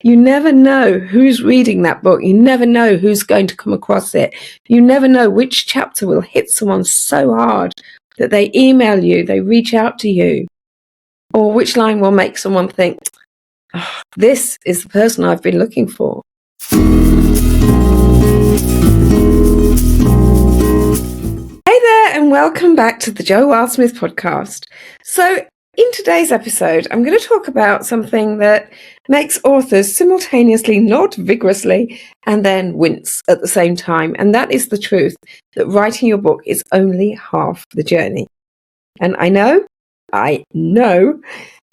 You never know who's reading that book. You never know who's going to come across it. You never know which chapter will hit someone so hard that they email you, they reach out to you, or which line will make someone think, oh, this is the person I've been looking for. Hey there, and welcome back to the Jo Wildsmith podcast. So in today's episode, I'm going to talk about something that makes authors simultaneously nod vigorously and then wince at the same time. And that is the truth that writing your book is only half the journey. And I know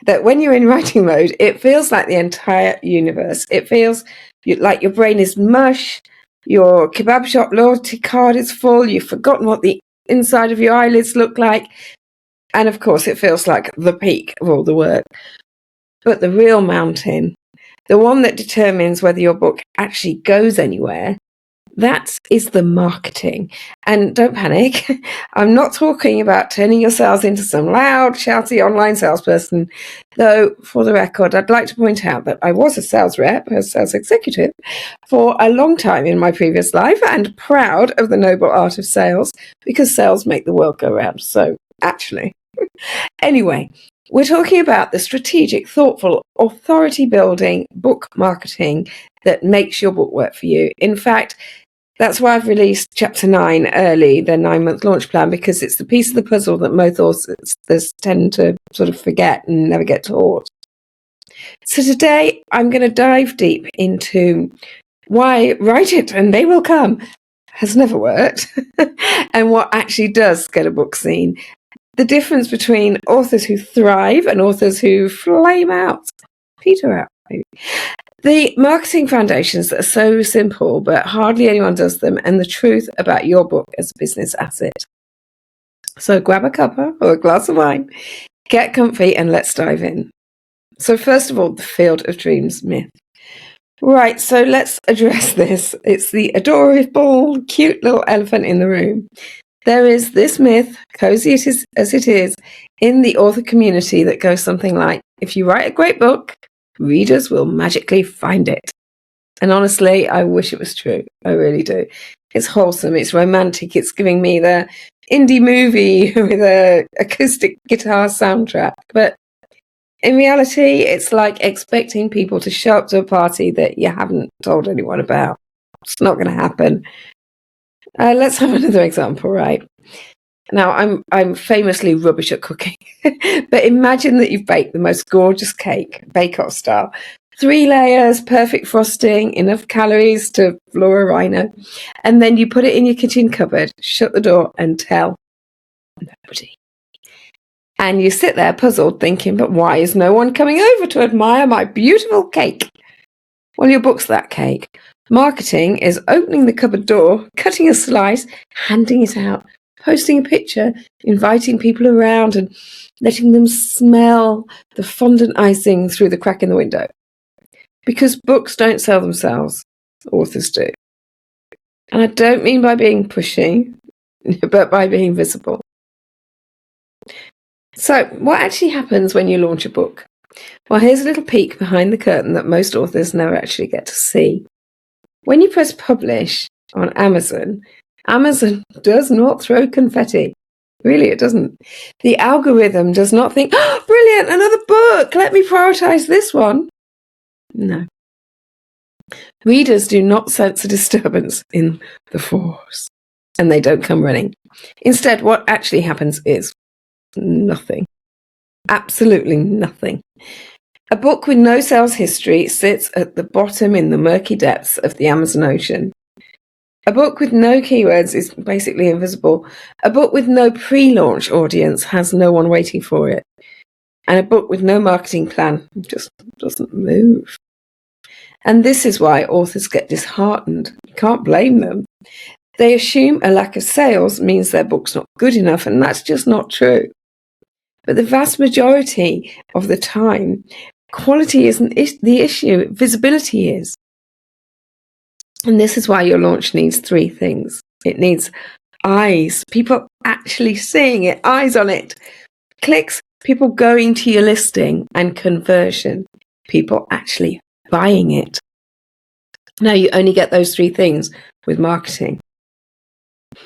that when you're in writing mode, it feels like the entire universe. It feels like your brain is mush, your kebab shop loyalty card is full, you've forgotten what the inside of your eyelids look like. And of course, it feels like the peak of all the work. But the real mountain, the one that determines whether your book actually goes anywhere, that is the marketing. And don't panic, I'm not talking about turning your sales into some loud, shouty online salesperson. Though, for the record, I'd like to point out that I was a sales rep, a sales executive, for a long time in my previous life, and proud of the noble art of sales, because sales make the world go round. So, actually. Anyway, we're talking about the strategic, thoughtful, authority-building book marketing that makes your book work for you. In fact, that's why I've released Chapter 9 early, the 9-month launch plan, because it's the piece of the puzzle that most authors tend to sort of forget and never get taught. So today, I'm going to dive deep into why write it and they will come has never worked, and what actually does get a book seen. The difference between authors who thrive and authors who flame out, peter out, maybe. The marketing foundations that are so simple, but hardly anyone does them, and the truth about your book as a business asset. So grab a cuppa or a glass of wine, get comfy, and let's dive in. So first of all, the field of dreams myth. Right, so let's address this. It's the adorable, cute little elephant in the room. There is this myth, cozy as it is, in the author community that goes something like, if you write a great book, readers will magically find it. And honestly, I wish it was true. I really do. It's wholesome, it's romantic, it's giving me the indie movie with an acoustic guitar soundtrack. But in reality, it's like expecting people to show up to a party that you haven't told anyone about. It's not going to happen. Let's have another example, right? Now, I'm famously rubbish at cooking, but imagine that you've baked the most gorgeous cake, bake-off style. 3 layers, perfect frosting, enough calories to floor a rhino. And then you put it in your kitchen cupboard, shut the door, and tell nobody. And you sit there puzzled, thinking, but why is no one coming over to admire my beautiful cake? Well, your book's that cake. Marketing is opening the cupboard door, cutting a slice, handing it out, posting a picture, inviting people around and letting them smell the fondant icing through the crack in the window. Because books don't sell themselves, authors do. And I don't mean by being pushy, but by being visible. So what actually happens when you launch a book? Well, here's a little peek behind the curtain that most authors never actually get to see. When you press publish on Amazon, Amazon does not throw confetti. Really, it doesn't. The algorithm does not think, oh, brilliant, another book, let me prioritize this one. No. Readers do not sense a disturbance in the force, and they don't come running. Instead, what actually happens is nothing. Absolutely nothing. A book with no sales history sits at the bottom in the murky depths of the Amazon Ocean. A book with no keywords is basically invisible. A book with no pre-launch audience has no one waiting for it. And a book with no marketing plan just doesn't move. And this is why authors get disheartened. You can't blame them. They assume a lack of sales means their book's not good enough, and that's just not true. But the vast majority of the time, quality isn't the issue, visibility is. And this is why your launch needs 3 things. It needs eyes, people actually seeing it, eyes on it. Clicks, people going to your listing, and conversion, people actually buying it. Now, you only get those three things with marketing.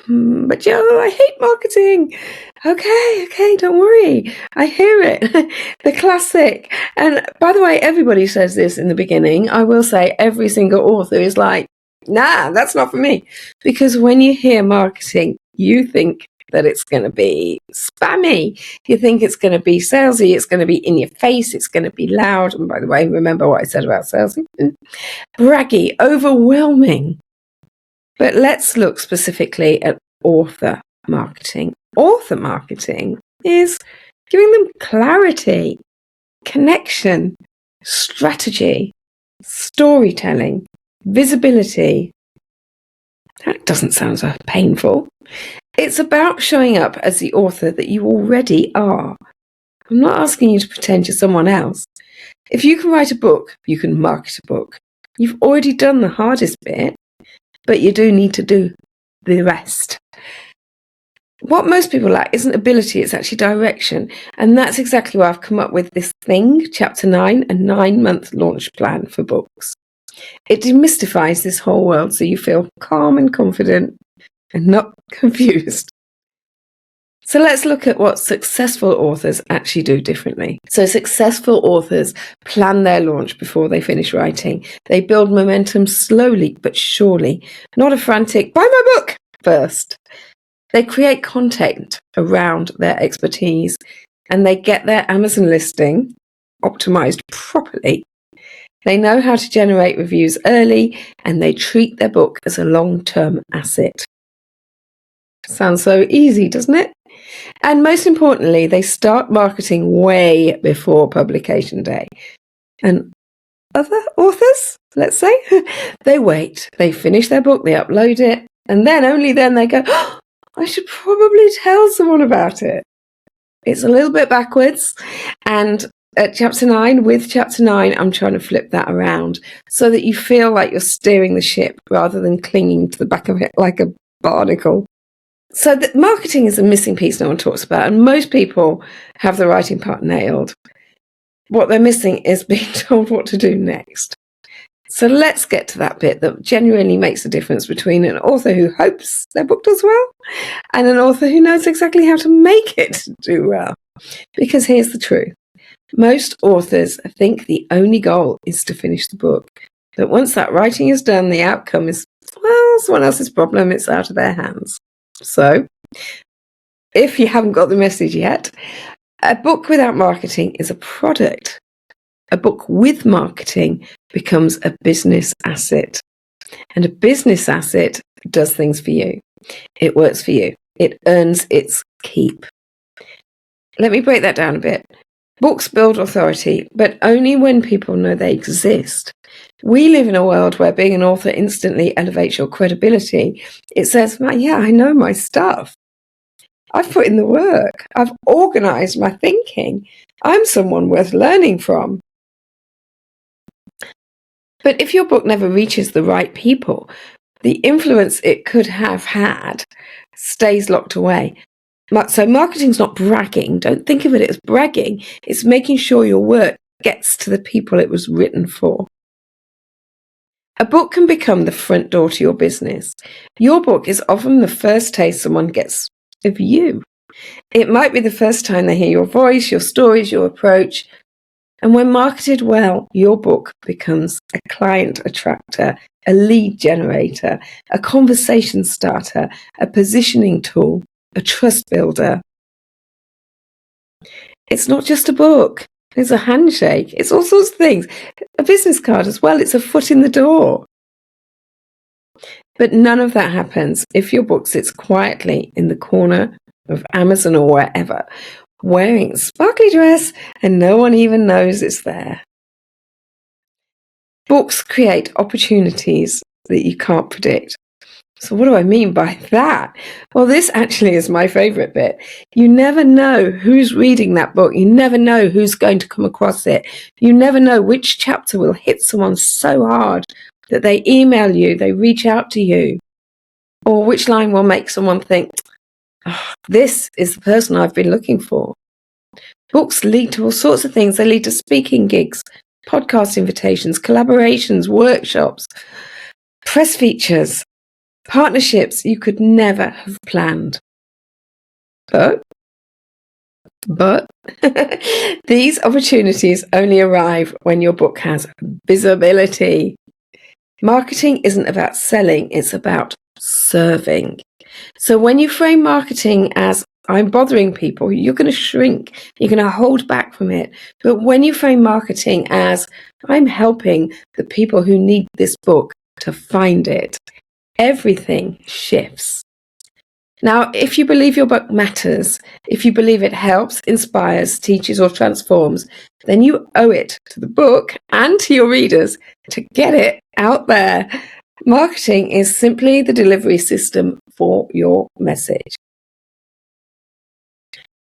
But Joe, I hate marketing. Okay, don't worry. I hear it. The classic. And by the way, everybody says this in the beginning. I will say every single author is like, nah, that's not for me. Because when you hear marketing, you think that it's going to be spammy. You think it's going to be salesy. It's going to be in your face. It's going to be loud. And by the way, remember what I said about salesy? Braggy, overwhelming. But let's look specifically at author marketing. Author marketing is giving them clarity, connection, strategy, storytelling, visibility. That doesn't sound so painful. It's about showing up as the author that you already are. I'm not asking you to pretend you're someone else. If you can write a book, you can market a book. You've already done the hardest bit, but you do need to do the rest. What most people lack isn't ability, it's actually direction. And that's exactly why I've come up with this thing, Chapter 9, a 9-month launch plan for books. It demystifies this whole world so you feel calm and confident and not confused. So let's look at what successful authors actually do differently. So successful authors plan their launch before they finish writing. They build momentum slowly but surely, not a frantic, buy my book first. They create content around their expertise and they get their Amazon listing optimized properly. They know how to generate reviews early and they treat their book as a long-term asset. Sounds so easy, doesn't it? And most importantly, they start marketing way before publication day. And other authors, let's say, they wait, they finish their book, they upload it, and then only then they go, oh, I should probably tell someone about it. It's a little bit backwards. And at Chapter 9, with Chapter 9, I'm trying to flip that around so that you feel like you're steering the ship rather than clinging to the back of it like a barnacle. So the marketing is a missing piece no one talks about, and most people have the writing part nailed. What they're missing is being told what to do next. So let's get to that bit that genuinely makes a difference between an author who hopes their book does well and an author who knows exactly how to make it do well. Because here's the truth. Most authors think the only goal is to finish the book. That once that writing is done, the outcome is, well, someone else's problem. It's out of their hands. So, if you haven't got the message yet, a book without marketing is a product. A book with marketing becomes a business asset. And a business asset does things for you. It works for you. It earns its keep. Let me break that down a bit. Books build authority, but only when people know they exist. We live in a world where being an author instantly elevates your credibility. It says, yeah, I know my stuff. I've put in the work. I've organized my thinking. I'm someone worth learning from. But if your book never reaches the right people, the influence it could have had stays locked away. So marketing's not bragging. Don't think of it as bragging. It's making sure your work gets to the people it was written for. A book can become the front door to your business. Your book is often the first taste someone gets of you. It might be the first time they hear your voice, your stories, your approach. And when marketed well, your book becomes a client attractor, a lead generator, a conversation starter, a positioning tool, a trust builder. It's not just a book. It's a handshake. It's all sorts of things. A business card as well. It's a foot in the door. But none of that happens if your book sits quietly in the corner of Amazon or wherever, wearing a sparkly dress and no one even knows it's there. Books create opportunities that you can't predict. So what do I mean by that? Well, this actually is my favorite bit. You never know who's reading that book. You never know who's going to come across it. You never know which chapter will hit someone so hard that they email you, they reach out to you, or which line will make someone think, oh, this is the person I've been looking for. Books lead to all sorts of things. They lead to speaking gigs, podcast invitations, collaborations, workshops, press features, partnerships you could never have planned. But these opportunities only arrive when your book has visibility. Marketing isn't about selling, it's about serving. So when you frame marketing as I'm bothering people, you're going to shrink, you're going to hold back from it. But when you frame marketing as I'm helping the people who need this book to find it, everything shifts. Now, if you believe your book matters, if you believe it helps, inspires, teaches, or transforms, then you owe it to the book and to your readers to get it out there. Marketing is simply the delivery system for your message.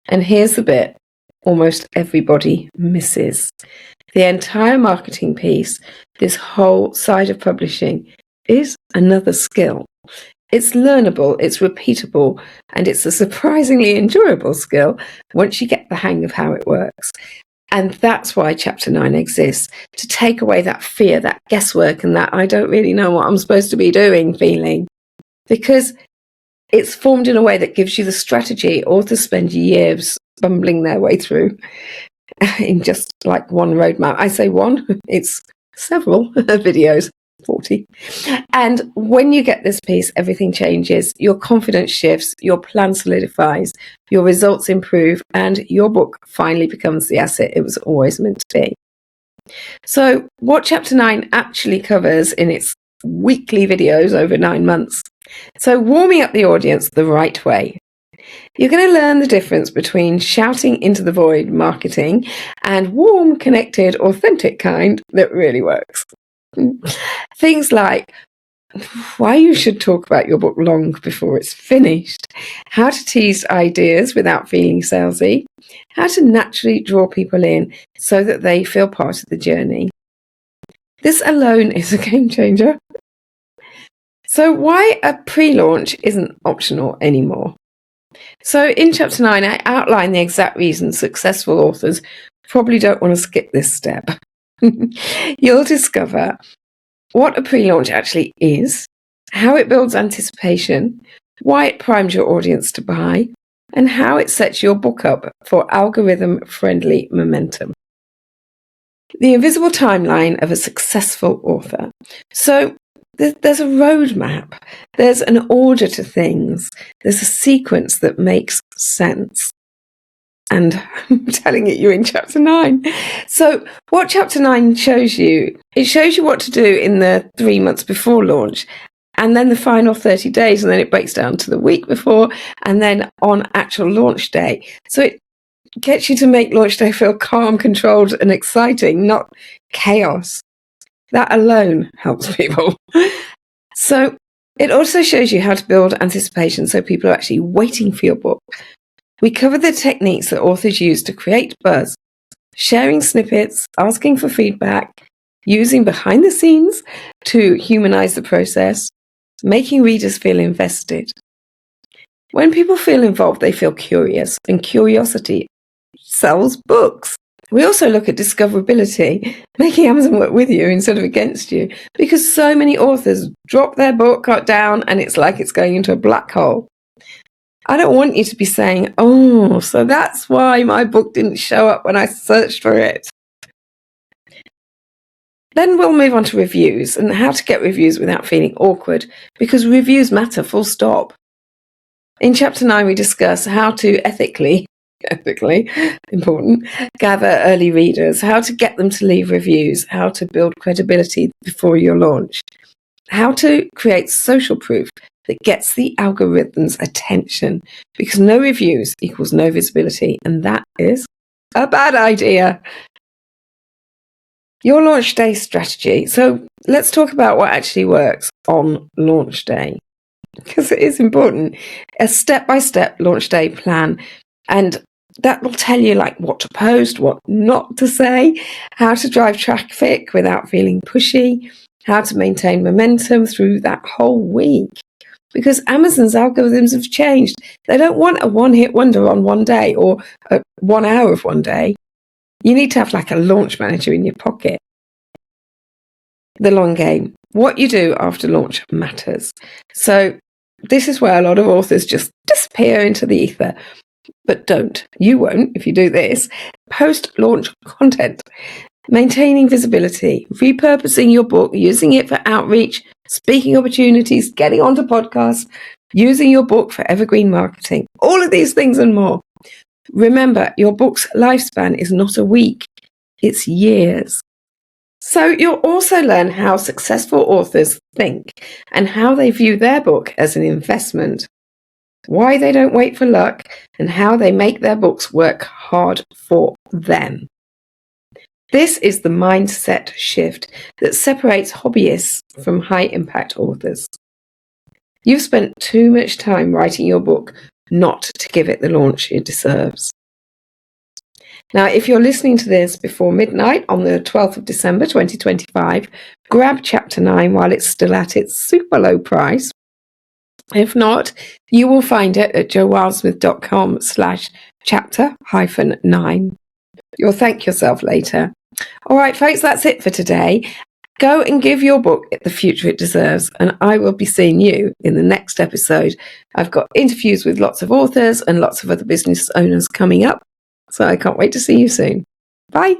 And here's the bit almost everybody misses. The entire marketing piece, this whole side of publishing, is another skill. It's learnable, it's repeatable, and it's a surprisingly enjoyable skill once you get the hang of how it works. And that's why Chapter 9 exists, to take away that fear, that guesswork, and that I don't really know what I'm supposed to be doing feeling. Because it's formed in a way that gives you the strategy authors spend years bumbling their way through in just like one roadmap. I say one, it's several videos. 40. And when you get this piece, everything changes. Your confidence shifts, your plan solidifies, your results improve, and your book finally becomes the asset it was always meant to be. So what Chapter 9 actually covers in its weekly videos over 9 months. So warming up the audience the right way. You're going to learn the difference between shouting into the void marketing and warm, connected, authentic kind that really works. Things like why you should talk about your book long before it's finished, how to tease ideas without feeling salesy, how to naturally draw people in so that they feel part of the journey. This alone is a game changer. So why a pre-launch isn't optional anymore. So in Chapter 9, I outline the exact reasons successful authors probably don't want to skip this step. You'll discover what a pre-launch actually is, how it builds anticipation, why it primes your audience to buy, and how it sets your book up for algorithm-friendly momentum. The invisible timeline of a successful author. So there's a roadmap, there's an order to things, there's a sequence that makes sense. And I'm telling you in Chapter 9. So what Chapter 9 shows you, it shows you what to do in the 3 months before launch, and then the final 30 days, and then it breaks down to the week before, and then on actual launch day. So it gets you to make launch day feel calm, controlled, and exciting, not chaos. That alone helps people. So it also shows you how to build anticipation so people are actually waiting for your book. We cover the techniques that authors use to create buzz, sharing snippets, asking for feedback, using behind the scenes to humanize the process, making readers feel invested. When people feel involved, they feel curious, and curiosity sells books. We also look at discoverability, making Amazon work with you instead of against you, because so many authors drop their book down and it's like it's going into a black hole. I don't want you to be saying, oh, so that's why my book didn't show up when I searched for it. Then we'll move on to reviews and how to get reviews without feeling awkward, because reviews matter, full stop. In Chapter 9, we discuss how to ethically, important, gather early readers, how to get them to leave reviews, how to build credibility before your launch, how to create social proof that gets the algorithm's attention, because no reviews equals no visibility, and that is a bad idea. Your launch day strategy. So let's talk about what actually works on launch day, because it is important. A step-by-step launch day plan, and that will tell you like what to post, what not to say, how to drive traffic without feeling pushy, how to maintain momentum through that whole week. Because Amazon's algorithms have changed. They don't want a one-hit wonder on one day or 1 hour of one day. You need to have like a launch manager in your pocket. The long game. What you do after launch matters. So this is where a lot of authors just disappear into the ether. But don't. You won't if you do this. Post-launch content. Maintaining visibility, repurposing your book, using it for outreach, speaking opportunities, getting onto podcasts, using your book for evergreen marketing. All of these things and more. Remember, your book's lifespan is not a week, it's years. So you'll also learn how successful authors think and how they view their book as an investment, why they don't wait for luck, and how they make their books work hard for them. This is the mindset shift that separates hobbyists from high-impact authors. You've spent too much time writing your book not to give it the launch it deserves. Now, if you're listening to this before midnight on the 12th of December 2025, grab Chapter 9 while it's still at its super low price. If not, you will find it at joewildsmith.com/chapter-9. You'll thank yourself later. All right, folks, that's it for today. Go and give your book the future it deserves, and I will be seeing you in the next episode. I've got interviews with lots of authors and lots of other business owners coming up, so I can't wait to see you soon. Bye.